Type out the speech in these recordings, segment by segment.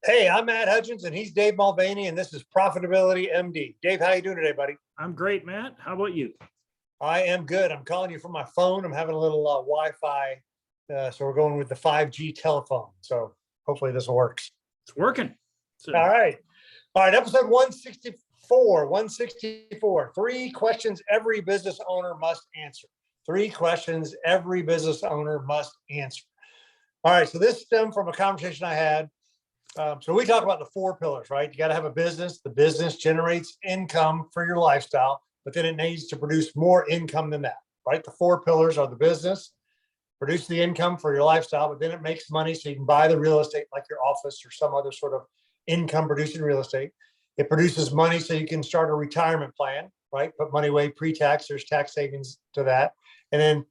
Hey, I'm Matt Hudgens, and he's Dave Mulvaney, and this is Profitability MD. Dave, how you doing today, buddy? I'm great, Matt. How about you? I am good. I'm calling you from my phone. I'm having a little Wi-Fi, so we're going with the 5G telephone. So hopefully this works. It's working. All right. Episode 164. 3 questions every business owner must answer. 3 questions every business owner must answer. All right. So this stemmed from a conversation I had. So we talk about the 4 pillars, right? You got to have a business. The business generates income for your lifestyle, but then it needs to produce more income than that, right? The 4 pillars are the business, produce the income for your lifestyle, but then it makes money so you can buy the real estate like your office or some other sort of income producing real estate. It produces money so you can start a retirement plan, right? Put money away pre-tax, there's tax savings to that. And then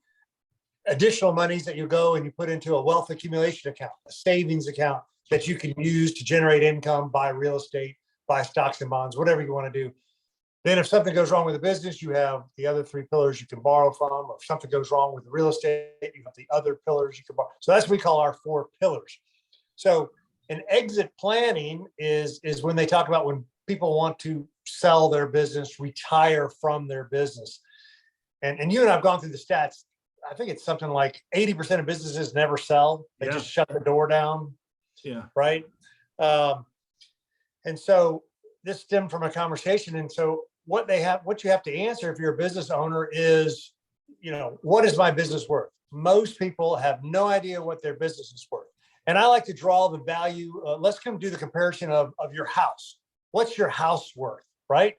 additional monies that you go and you put into a wealth accumulation account, a savings account that you can use to generate income, buy real estate, buy stocks and bonds, whatever you want to do. Then if something goes wrong with the business, you have the other 3 pillars you can borrow from, or if something goes wrong with the real estate, you have the other pillars you can borrow. So that's what we call our 4 pillars. So an exit planning is when they talk about when people want to sell their business, retire from their business. And you and I have gone through the stats. I think it's something like 80% of businesses never sell. They just shut the door down. Yeah. Right. And so this stemmed from a conversation. And so what you have to answer if you're a business owner is, what is my business worth? Most people have no idea what their business is worth. And I like to draw the value. Let's come do the comparison of your house. What's your house worth? Right.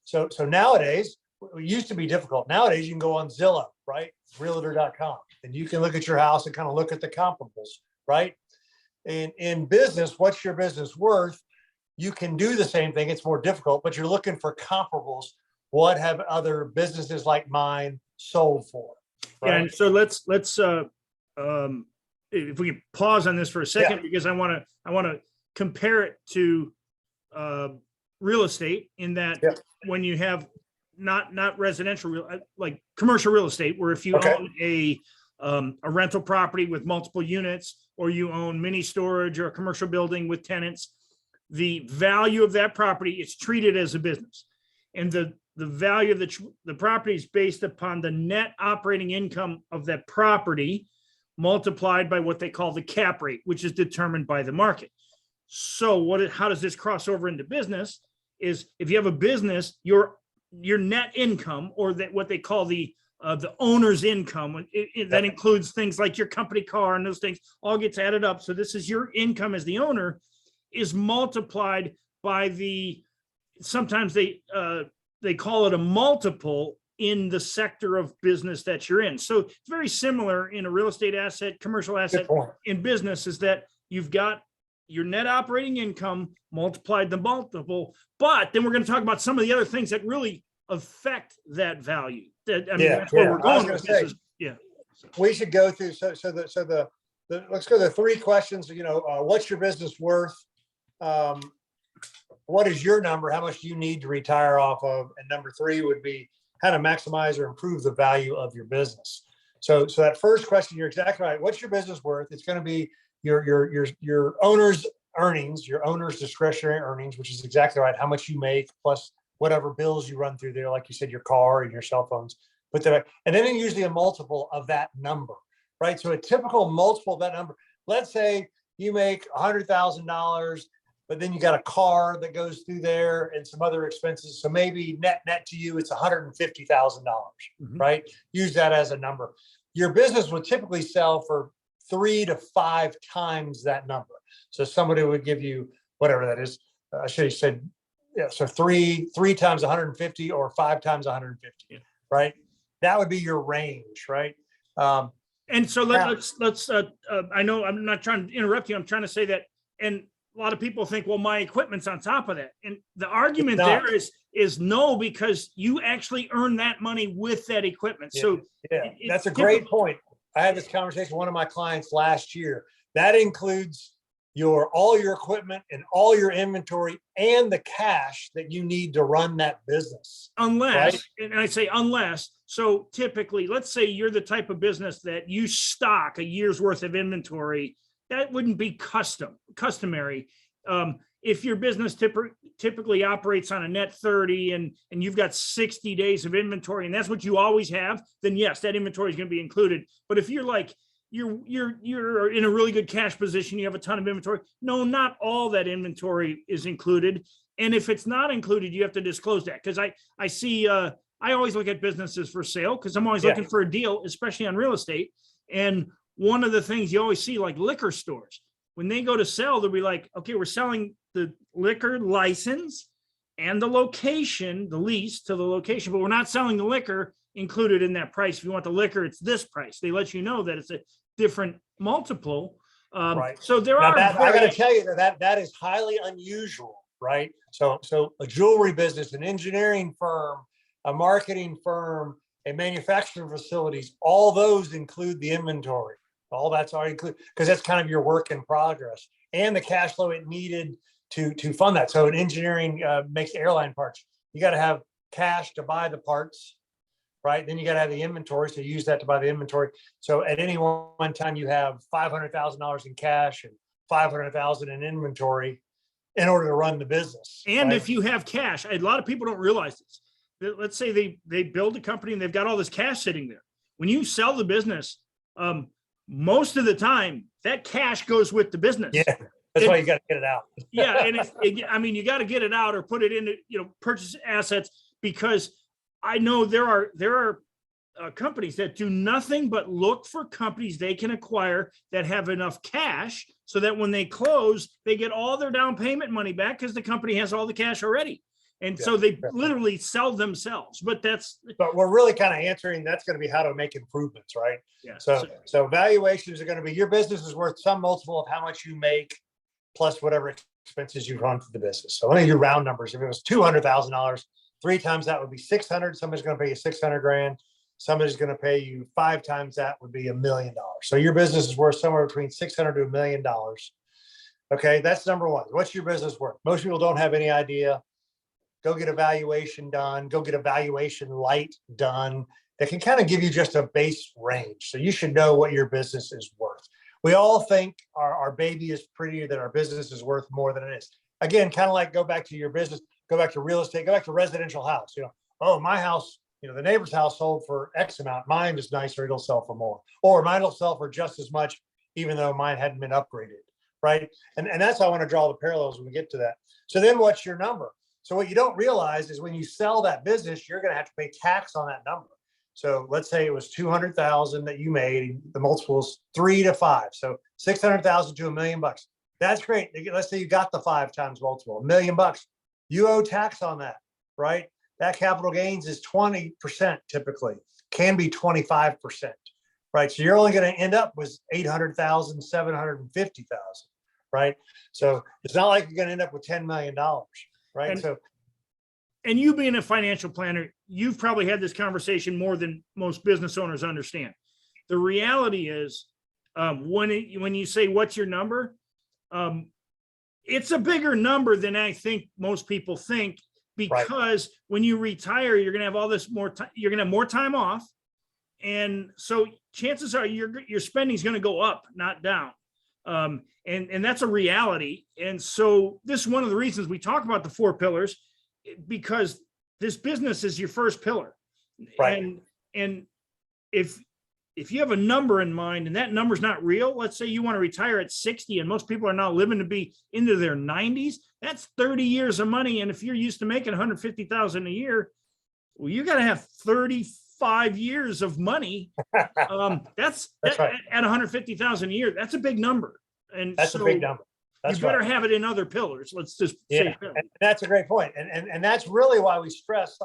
So nowadays, it used to be difficult. Nowadays, you can go on Zillow, right? Realtor.com, and you can look at your house and kind of look at the comparables, right? In business, what's your business worth? You can do the same thing. It's more difficult, but you're looking for comparables. What have other businesses like mine sold for? Right? And so let's if we could pause on this for a second, because I want to compare it to real estate in that when you have not residential, like commercial real estate, where if you own a rental property with multiple units, or you own mini storage or a commercial building with tenants, the value of that property is treated as a business. And the value of the property is based upon the net operating income of that property multiplied by what they call the cap rate, which is determined by the market. So how does this cross over into business? Is if you have a business, your net income, or what they call the owner's income, that includes things like your company car and those things, all gets added up. So this is your income as the owner, is multiplied by sometimes they call it a multiple in the sector of business that you're in. So it's very similar in a real estate asset, commercial asset, in business, is that you've got your net operating income multiplied the multiple, but then we're going to talk about some of the other things that really affect that value. That's where we're going with this. We should go through. So let's go to the 3 questions. What's your business worth? What is your number? How much do you need to retire off of? And number 3 would be how to maximize or improve the value of your business. So that first question, you're exactly right. What's your business worth? It's going to be your owner's earnings, your owner's discretionary earnings, which is exactly right. How much you make plus whatever bills you run through there, like you said, your car and your cell phones. And then usually a multiple of that number, right? So a typical multiple of that number. Let's say you make $100,000, but then you got a car that goes through there and some other expenses. So maybe net to you, it's $150,000, right? Use that as a number. Your business would typically sell for 3 to 5 times that number. So somebody would give you whatever that is. I should have said, so 3 times 150 or 5 times 150, right? That would be your range, right? And so let's I know I'm not trying to interrupt you. I'm trying to say that, and a lot of people think, well, my equipment's on top of that. And the argument there is no, because you actually earn that money with that equipment. So that's a great point. I had this conversation with one of my clients last year. That includes all your equipment and all your inventory and the cash that you need to run that business. Unless, right? And I say unless, so typically, let's say you're the type of business that you stock a year's worth of inventory, that wouldn't be customary. If your business typically operates on a net 30 and you've got 60 days of inventory and that's what you always have, then yes, that inventory is going to be included. But if you're like, you're in a really good cash position, you have a ton of inventory. No, not all that inventory is included. And if it's not included, you have to disclose that. Because I see, I always look at businesses for sale because I'm always looking for a deal, especially on real estate. And one of the things you always see, like liquor stores, when they go to sell, they'll be like, okay, we're selling the liquor license and the location, the lease to the location, but we're not selling the liquor included in that price. If you want the liquor, it's this price. They let you know that it's a different multiple. Right. So there Now are. I got to tell you that is highly unusual, right? So a jewelry business, an engineering firm, a marketing firm, a manufacturing facilities, all those include the inventory. All that's already included because that's kind of your work in progress and the cash flow it needed to fund that. So an engineering makes airline parts. You got to have cash to buy the parts, right? Then you got to have the inventory. So you use that to buy the inventory. So at any one time you have $500,000 in cash and $500,000 in inventory in order to run the business. And right? if you have cash, a lot of people don't realize this. Let's say they build a company and they've got all this cash sitting there. When you sell the business, most of the time that cash goes with the business. Yeah, that's why you got to get it out. Yeah, and I mean, you got to get it out or put it into, purchase assets, because I know there are companies that do nothing but look for companies they can acquire that have enough cash so that when they close, they get all their down payment money back because the company has all the cash already. And so they literally sell themselves, but we're really kind of answering, that's going to be how to make improvements, right? Yeah. So valuations are going to be, your business is worth some multiple of how much you make plus whatever expenses you run for the business. So let me do round numbers. If it was $200,000, 3 times that would be 600. Somebody's going to pay you 600 grand. Somebody's going to pay you 5 times that would be $1 million. So your business is worth somewhere between 600 to $1 million. Okay, that's number one. What's your business worth? Most people don't have any idea. Go get a valuation done. Go get a valuation light done that can kind of give you just a base range. So you should know what your business is worth. We all think our baby is prettier than our business is worth more than it is. Again, kind of like go back to your business, go back to real estate, go back to residential house. Oh, my house, the neighbor's house sold for X amount. Mine is nicer. It'll sell for more. Or mine will sell for just as much, even though mine hadn't been upgraded, right? And that's how I want to draw the parallels when we get to that. So then what's your number? So what you don't realize is when you sell that business, you're going to have to pay tax on that number. So let's say it was 200,000 that you made, the multiple is 3 to 5. So 600,000 to $1 million. That's great. Let's say you got the 5 times multiple, $1 million. You owe tax on that, right? That capital gains is 20% typically, can be 25%, right? So you're only going to end up with 800,000, 750,000, right? So it's not like you're going to end up with $10 million, right? And you being a financial planner, you've probably had this conversation more than most business owners understand. The reality is, when you say, what's your number? It's a bigger number than I think most people think, because when you retire, you're going to have all this more time, you're going to have more time off. And so chances are your spending is going to go up, not down. And that's a reality. And so this is one of the reasons we talk about the 4 pillars, because this business is your first pillar. Right. And if you have a number in mind and that number's not real, let's say you want to retire at 60 and most people are now living to be into their 90s, that's 30 years of money. And if you're used to making 150,000 a year, well, you got to have 35 years of money. That's right. At 150,000 a year, that's a big number. And that's a big number. You better have it in other pillars. Let's just say and that's a great point. And that's really why we stress,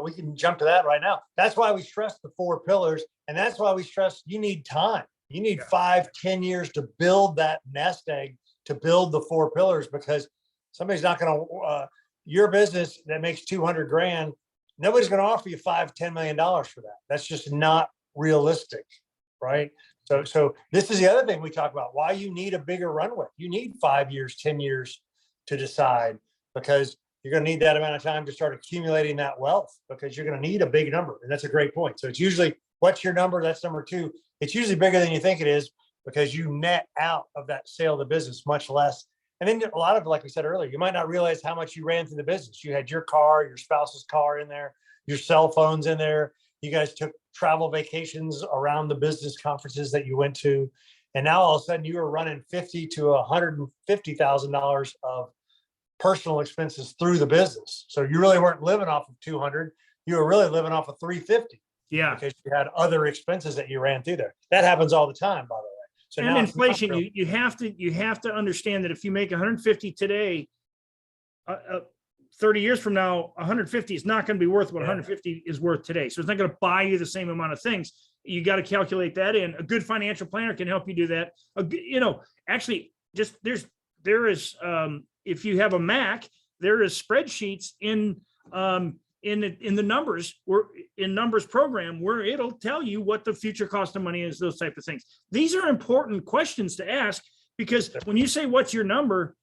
we can jump to that right now. That's why we stress the 4 pillars. And that's why we stress you need time. You need 5-10 years to build that nest egg, to build the 4 pillars, because somebody's not going to, your business that makes 200 grand, nobody's going to offer you $5-10 million for that. That's just not realistic. Right. So this is the other thing we talk about, why you need a bigger runway. You need 5 years, 10 years to decide, because you're going to need that amount of time to start accumulating that wealth, because you're going to need a big number. And that's a great point. So it's usually, what's your number? That's number 2. It's usually bigger than you think it is, because you net out of that sale of the business much less And then a lot of, like we said earlier, you might not realize how much you ran through the business. You had your car, your spouse's car in there, your cell phones in there. You guys took travel vacations around the business conferences that you went to. And now all of a sudden you were running $50,000 to $150,000 of personal expenses through the business. So you really weren't living off of 200. You were really living off of 350. Yeah. Because you had other expenses that you ran through there. That happens all the time, by the way. So and now inflation, you have to understand that if you make 150 today, 30 years from now, 150 is not going to be worth what 150 is worth today. So it's not going to buy you the same amount of things. You got to calculate that in. A good financial planner can help you do that. Actually, just there is if you have a Mac, there is spreadsheets in the numbers program where it'll tell you what the future cost of money is, those type of things. These are important questions to ask, because when you say, what's your number,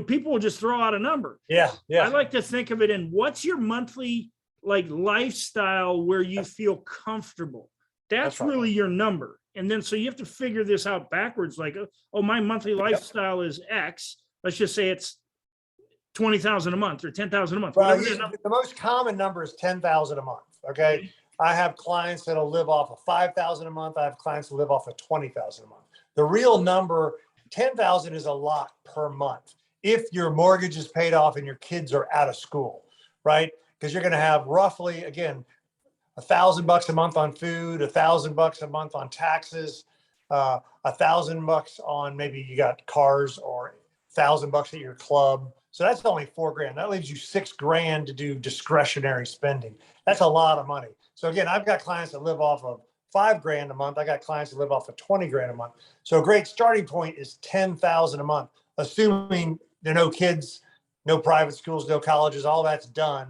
people will just throw out a number. Yeah. I like to think of it in, what's your monthly lifestyle where you feel comfortable? That's right. Really your number. And then, so you have to figure this out backwards. My monthly lifestyle is X. Let's just say it's 20,000 a month or 10,000 a month. Well, the most common number is 10,000 a month. Okay. I have clients that'll live off of 5,000 a month. I have clients that live off of 20,000 a month. The real number, 10,000 is a lot per month if your mortgage is paid off and your kids are out of school, right? Because you're going to have roughly, again, $1,000 a month on food, $1,000 a month on taxes, $1,000 on maybe you got cars, or $1,000 at your club. So that's only $4,000. That leaves you $6,000 to do discretionary spending. That's a lot of money. So again, I've got clients that live off of $5,000 a month. I got clients that live off of $20,000 a month. So a great starting point is 10,000 a month, assuming there are no kids, no private schools, no colleges, all that's done,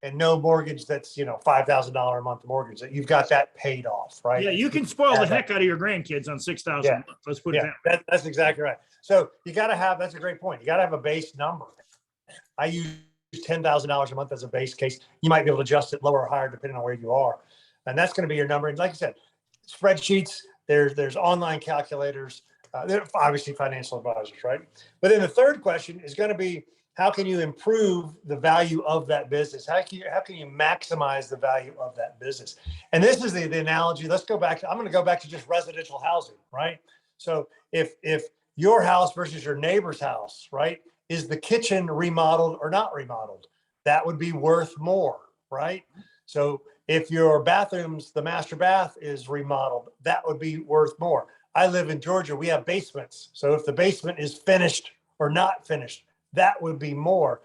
and no mortgage that's $5,000 a month mortgage, that you've got that paid off, right? Yeah, you can spoil the heck out of your grandkids on 6,000 a month. Let's put it that way. That's exactly right. So you got to have, that's a great point. You got to have a base number. I use $10,000 a month as a base case. You might be able to adjust it lower or higher depending on where you are. And that's going to be your number. And like I said, spreadsheets, there's online calculators, they're obviously financial advisors, right? But then the third question is going to be, how can you improve the value of that business? How can you maximize the value of that business? And this is the analogy. Let's go back. I'm going to go back to just residential housing, right? So if your house versus your neighbor's house, right? Is the kitchen remodeled or not remodeled? That would be worth more, right? So if your bathroom's, the master bath is remodeled, that would be worth more. I live in Georgia. We have basements. So if the basement is finished or not finished, that would be more.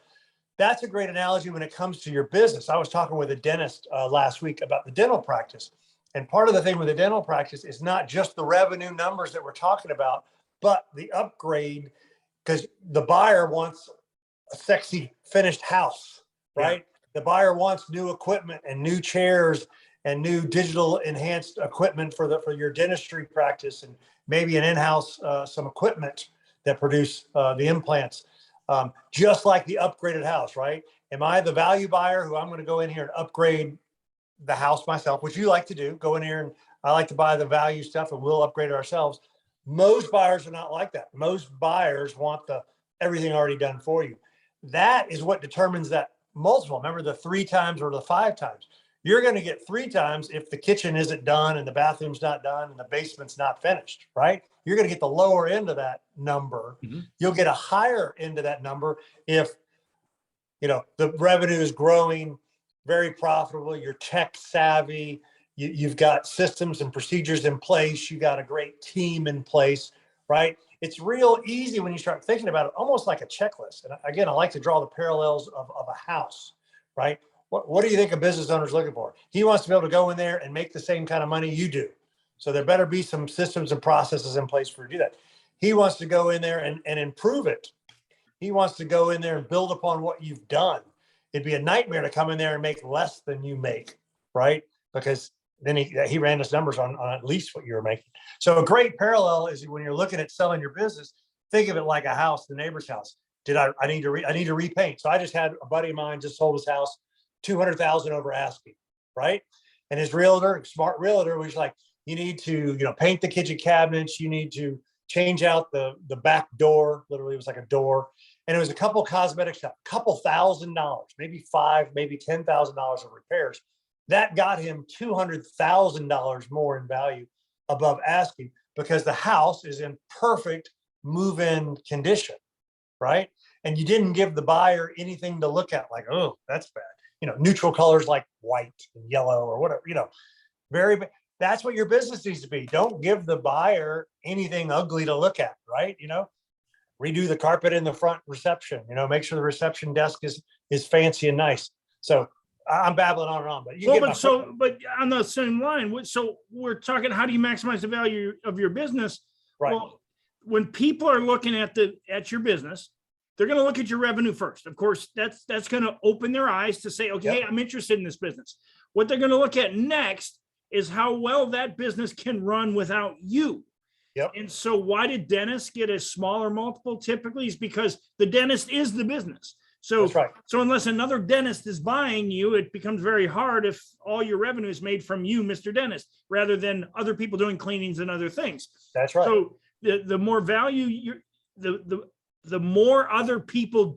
That's a great analogy when it comes to your business. I was talking with a dentist last week about the dental practice. And part of the thing with the dental practice is not just the revenue numbers that we're talking about, but the upgrade, because the buyer wants a sexy finished house, right? Yeah. The buyer wants new equipment and new chairs and new digital enhanced equipment for your dentistry practice, and maybe an in-house, some equipment that produce the implants. Just like the upgraded house, right? Am I the value buyer who I'm going to go in here and upgrade the house myself, which you like to do, go in here and I like to buy the value stuff and we'll upgrade it ourselves. Most buyers are not like that. Most buyers want everything already done for you. That is what determines that multiple. Remember the 3 times or the 5 times. You're going to get 3 times if the kitchen isn't done and the bathroom's not done and the basement's not finished, right? You're going to get the lower end of that number. Mm-hmm. You'll get a higher end of that number if, the revenue is growing, very profitable, you're tech savvy, you've got systems and procedures in place, you got a great team in place, right? It's real easy when you start thinking about it, almost like a checklist. And again, I like to draw the parallels of a house, right? What do you think a business owner is looking for? He wants to be able to go in there and make the same kind of money you do. So there better be some systems and processes in place for you to do that. He wants to go in there and improve it. He wants to go in there and build upon what you've done. It'd be a nightmare to come in there and make less than you make, right? Because then he ran his numbers on at least what you were making. So a great parallel is when you're looking at selling your business, think of it like a house, the neighbor's house. I need to repaint. So I just had a buddy of mine just sold his house, $200,000 over asking, right? And his realtor, smart realtor, was like, you need to, paint the kitchen cabinets. You need to change out the back door. Literally, it was like a door. And it was a couple cosmetic shop, couple $1,000, maybe maybe $10,000 of repairs. That got him $200,000 more in value above asking, because the house is in perfect move-in condition, right? And you didn't give the buyer anything to look at, like, oh, that's bad. Neutral colors like white and yellow or whatever, that's what your business needs to be. Don't give the buyer anything ugly to look at, right? Redo the carpet in the front reception, make sure the reception desk is fancy and nice. So I'm babbling on and on, but but on the same line, so we're talking, how do you maximize the value of your business? Right. Well, when people are looking at your business, they're going to look at your revenue first. Of course, that's going to open their eyes to say, okay, Yep. I'm interested in this business. What they're going to look at next is how well that business can run without you. Yep. And so why did dentists get a smaller multiple typically? Is because the dentist is the business. So, That's right. So unless another dentist is buying you, it becomes very hard if all your revenue is made from you, Mr. Dentist, rather than other people doing cleanings and other things. That's right. So the more value the more other people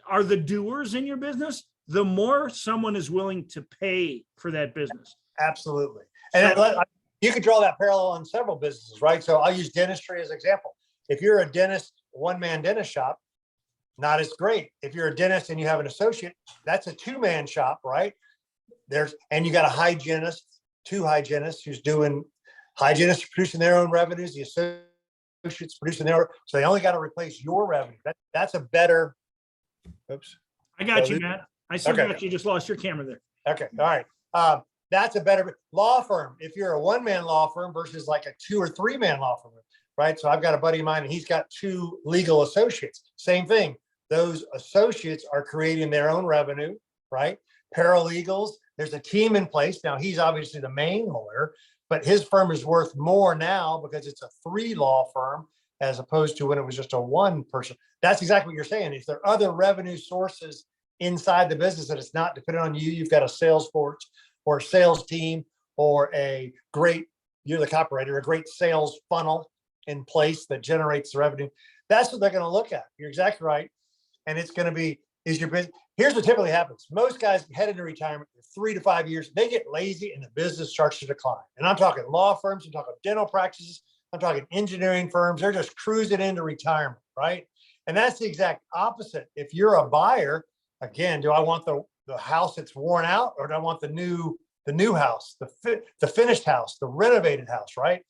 are the doers in your business, the more someone is willing to pay for that business. Absolutely. And So, you could draw that parallel on several businesses, right? So I'll use dentistry as an example. If you're a dentist, one-man dentist shop, not as great. If you're a dentist and you have an associate, that's a two-man shop, right? And you got a hygienist, two hygienists who's doing, hygienists producing their own revenues, the associates producing their, so they only got to replace your revenue. That's a better, oops. I got you, Matt. I still got you, just lost your camera there. Okay, all right. That's a better law firm. If you're a one-man law firm versus like a 2 or 3 man law firm, right? So I've got a buddy of mine and he's got 2 legal associates. Same thing. Those associates are creating their own revenue, right? Paralegals, there's a team in place. Now he's obviously the main lawyer, but his firm is worth more now because it's a 3 law firm as opposed to when it was just a 1 person. That's exactly what you're saying. If there are other revenue sources inside the business that it's not dependent on you, you've got a sales force or a sales team or you're the operator, a great sales funnel in place that generates the revenue. That's what they're going to look at. You're exactly right. And it's going to be, is your business. Here's what typically happens. Most guys head into retirement in 3 to 5 years, they get lazy and the business starts to decline. And I'm talking law firms, I'm talking dental practices, I'm talking engineering firms. They're just cruising into retirement, right? And that's the exact opposite. If you're a buyer, again, do I want the house that's worn out, or do I want the new house, the finished house, the renovated house, right?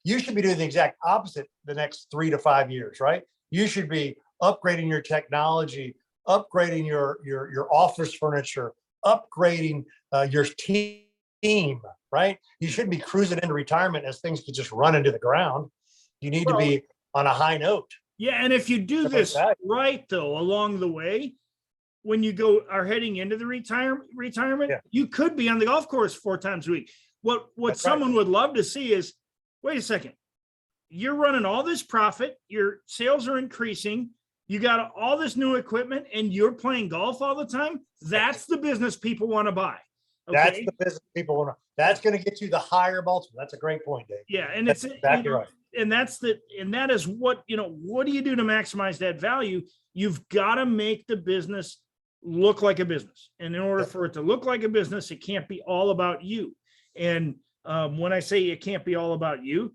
You should be doing the exact opposite the next 3 to 5 years, right? You should be upgrading your technology, upgrading your office furniture, upgrading your team, right? You shouldn't be cruising into retirement as things could just run into the ground. You need to be on a high note. Yeah, and if you do this right, though, along the way, when you are heading into the retirement, you could be on the golf course 4 times a week. What someone would love to see is, wait a second, you're running all this profit, your sales are increasing, you got all this new equipment, and you're playing golf all the time. That's the business people want to buy. Okay? That's the business people want to. That's going to get you the higher multiple. That's a great point, Dave. Yeah, and that's exactly right. And that is what what do you do to maximize that value? You've got to make the business look like a business. And in order for it to look like a business, it can't be all about you. And when I say it can't be all about you,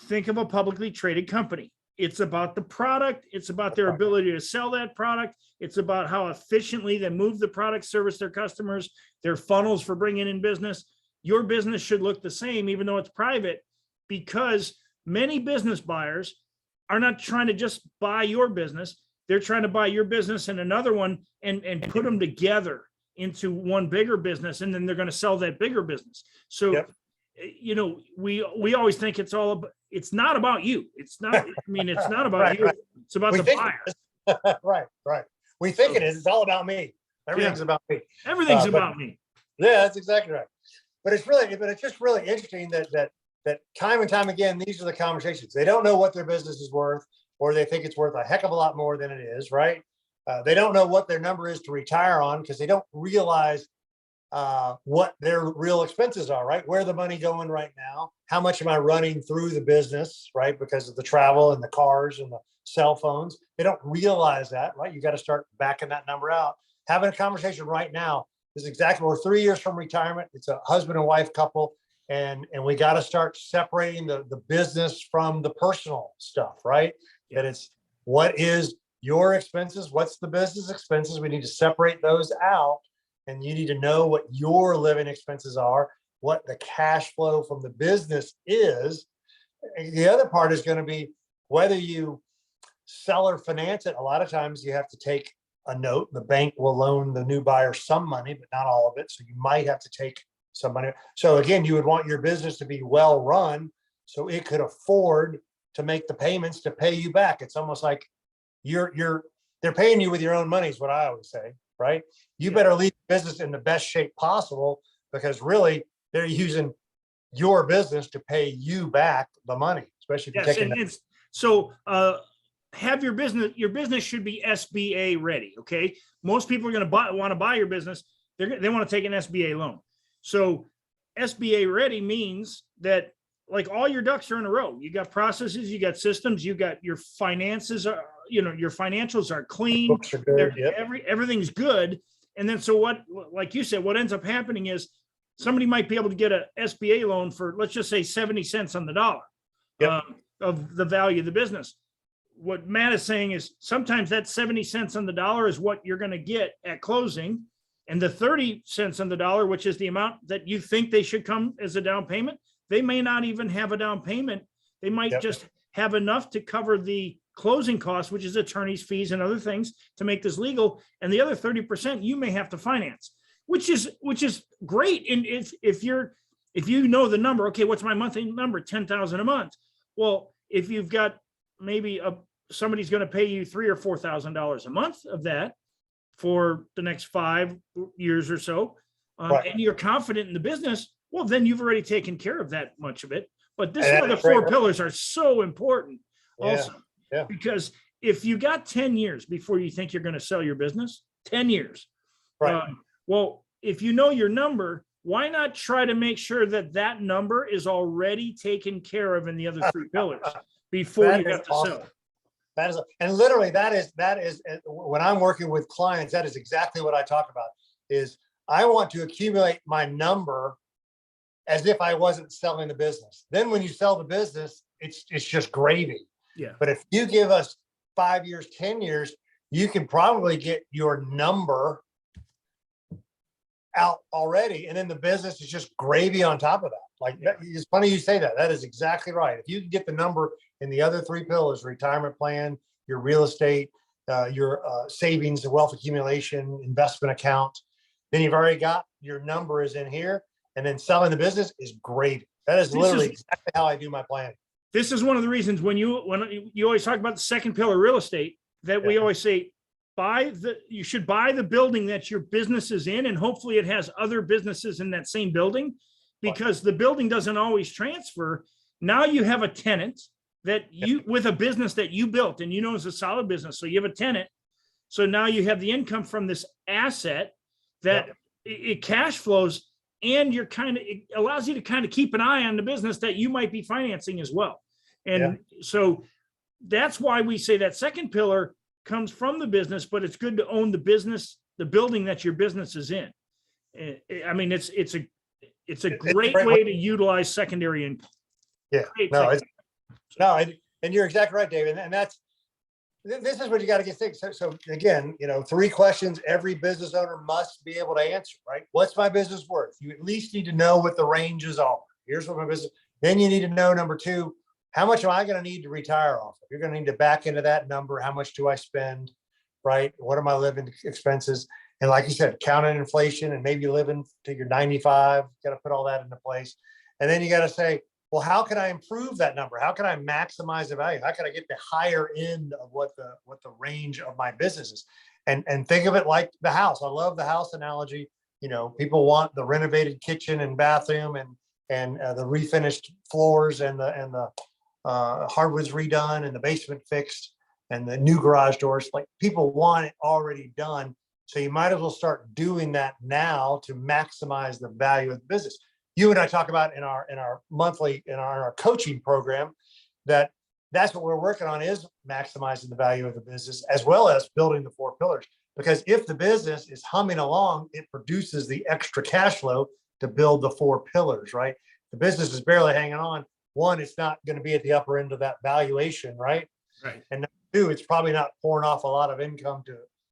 think of a publicly traded company. It's about the product. It's about their ability to sell that product. It's about how efficiently they move the product, service their customers, their funnels for bringing in business. Your business should look the same, even though it's private, because many business buyers are not trying to just buy your business. They're trying to buy your business and another one and put them together into one bigger business. And then they're going to sell that bigger business. So, we always think it's not about you. It's not, it's not about you. Right. It's about the buyer. Right. We think it is. It's all about me. Everything's about me. Everything's about me. Yeah, that's exactly right. But it's just really interesting that time and time again, these are the conversations. They don't know what their business is worth, or they think it's worth a heck of a lot more than it is, right? They don't know what their number is to retire on because they don't realize what their real expenses are, right? Where the money going right now? How much am I running through the business, right? Because of the travel and the cars and the cell phones. They don't realize that, right? You got to start backing that number out. Having a conversation right now is exactly, we're 3 years from retirement. It's a husband and wife couple. And we got to start separating the business from the personal stuff, right? That it's what is your expenses? What's the business expenses? We need to separate those out. And you need to know what your living expenses are, what the cash flow from the business is. The other part is going to be whether you sell or finance it. A lot of times you have to take a note. The bank will loan the new buyer some money, but not all of it. So you might have to take some money. So again, you would want your business to be well run so it could afford to make the payments to pay you back. It's almost like they're paying you with your own money is what I always say, right? You better leave the business in the best shape possible, because really they're using your business to pay you back the money, especially if you're taking have your business should be SBA ready. Okay. Most people are going to want to buy your business. They want to take an SBA loan. So SBA ready means that like all your ducks are in a row. You got processes, you got systems, you got your finances are, your financials are clean. Books are good. Yep. Everything's good. And then, so what, like you said, what ends up happening is somebody might be able to get a SBA loan for, let's just say 70 cents on the dollar of the value of the business. What Matt is saying is sometimes that 70 cents on the dollar is what you're going to get at closing. And the 30 cents on the dollar, which is the amount that you think they should come as a down payment, they may not even have a down payment. They might just have enough to cover the closing costs, which is attorney's fees and other things to make this legal. And the other 30% you may have to finance, which is great. And if you know the number, okay, what's my monthly number? 10,000 a month. Well, if you've got maybe somebody's going to pay you $3,000 or $4,000 a month of that for the next 5 years or so, and you're confident in the business, well, then you've already taken care of that much of it. But this is why the 4 pillars are so important also, because if you got 10 years before you think you're going to sell your business, 10 years, well, if you know your number, why not try to make sure that that number is already taken care of in the other 3 pillars before you have to sell? That is, and literally that is when I'm working with clients, that is exactly what I talk about. Is I want to accumulate my number as if I wasn't selling the business. Then when you sell the business, it's just gravy. Yeah. But if you give us 5 years, 10 years, you can probably get your number out already, and then the business is just gravy on top of that. Like it's funny you say that. That is exactly right. If you can get the number in the other 3 pillars, retirement plan, your real estate, your savings, the wealth accumulation, investment account, then you've already got your number is in here, and then selling the business is gravy. That is literally exactly how I do my planning. This is one of the reasons when you always talk about the second pillar, real estate, that we always say, you should buy the building that your business is in, and hopefully it has other businesses in that same building, because the building doesn't always transfer. Now you have a tenant that with a business that you built and is a solid business. So you have a tenant. So now you have the income from this asset that it cash flows, and it allows you to kind of keep an eye on the business that you might be financing as well. And so that's why we say that second pillar comes from the business, but it's good to own the business, the building that your business is in. I mean, it's a great way to utilize secondary income. Yeah, and you're exactly right, David. And this is what you got to get fixed. So again, 3 questions every business owner must be able to answer, right? What's my business worth? You at least need to know what the ranges are. Here's what my business. Then you need to know, number 2, how much am I going to need to retire off of? You're going to need to back into that number. How much do I spend, right? What are my living expenses? And like you said, counting inflation and maybe living to your 95, got to put all that into place. And then you got to say, well, how can I improve that number? How can I maximize the value? How can I get the higher end of what the range of my business is? And think of it like the house. I love the house analogy. People want the renovated kitchen and bathroom and the refinished floors and the hardwoods redone and the basement fixed and the new garage doors. Like people want it already done. So you might as well start doing that now to maximize the value of the business. You and I talk about in our monthly, in our coaching program, that's what we're working on, is maximizing the value of the business as well as building the 4 pillars. Because if the business is humming along, it produces the extra cash flow to build the 4 pillars, right? The business is barely hanging on. One, it's not going to be at the upper end of that valuation, right? Right. And 2, it's probably not pouring off a lot of income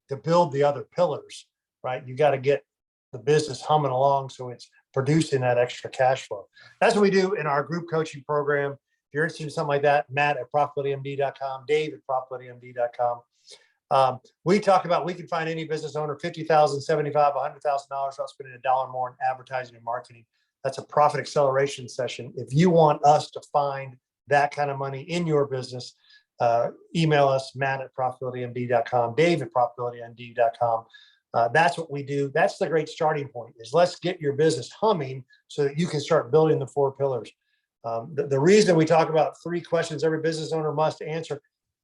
to build the other pillars, right? You got to get the business humming along so it's producing that extra cash flow. That's what we do in our group coaching program. If you're interested in something like that, Matt at profitabilitymd.com, Dave at profitabilitymd.com. We talk about, we can find any business owner $50,000, $75,000, $100,000 without spending $1 more in advertising and marketing. That's a profit acceleration session. If you want us to find that kind of money in your business, email us, Matt at profitabilitymd.com, Dave at profitabilitymd.com. That's what we do. That's the great starting point, is let's get your business humming so that you can start building the 4 pillars. The reason we talk about 3 questions every business owner must answer: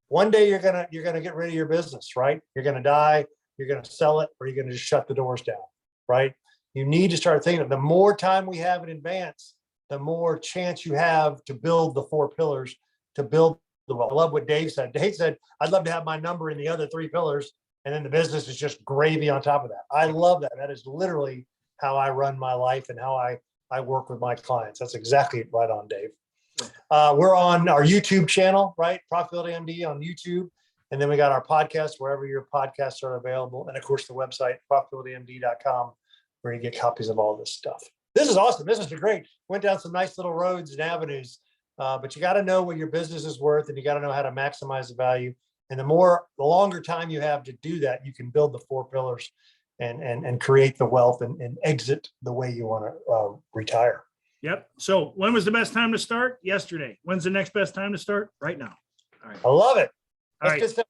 one day you're gonna get rid of your business, right? You're gonna die, you're gonna sell it, or you're gonna just shut the doors down, right? You need to start thinking, the more time we have in advance, the more chance you have to build the 4 pillars, to build the wealth. I love what Dave said. Dave said, I'd love to have my number in the other 3 pillars, and then the business is just gravy on top of that. I love that. That is literally how I run my life and how I work with my clients. That's exactly right on, Dave. We're on our YouTube channel, right? Profitability MD on YouTube. And then we got our podcast wherever your podcasts are available. And of course, the website, profitabilitymd.com, where you get copies of all this stuff. This is awesome. This is great. Went down some nice little roads and avenues, but you got to know what your business is worth, and you got to know how to maximize the value. And the longer time you have to do that, you can build the 4 pillars and create the wealth and exit the way you want to retire. Yep. So when was the best time to start? Yesterday. When's the next best time to start? Right now. All right. I love it. All That's right. good stuff.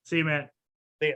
See you, man. See ya.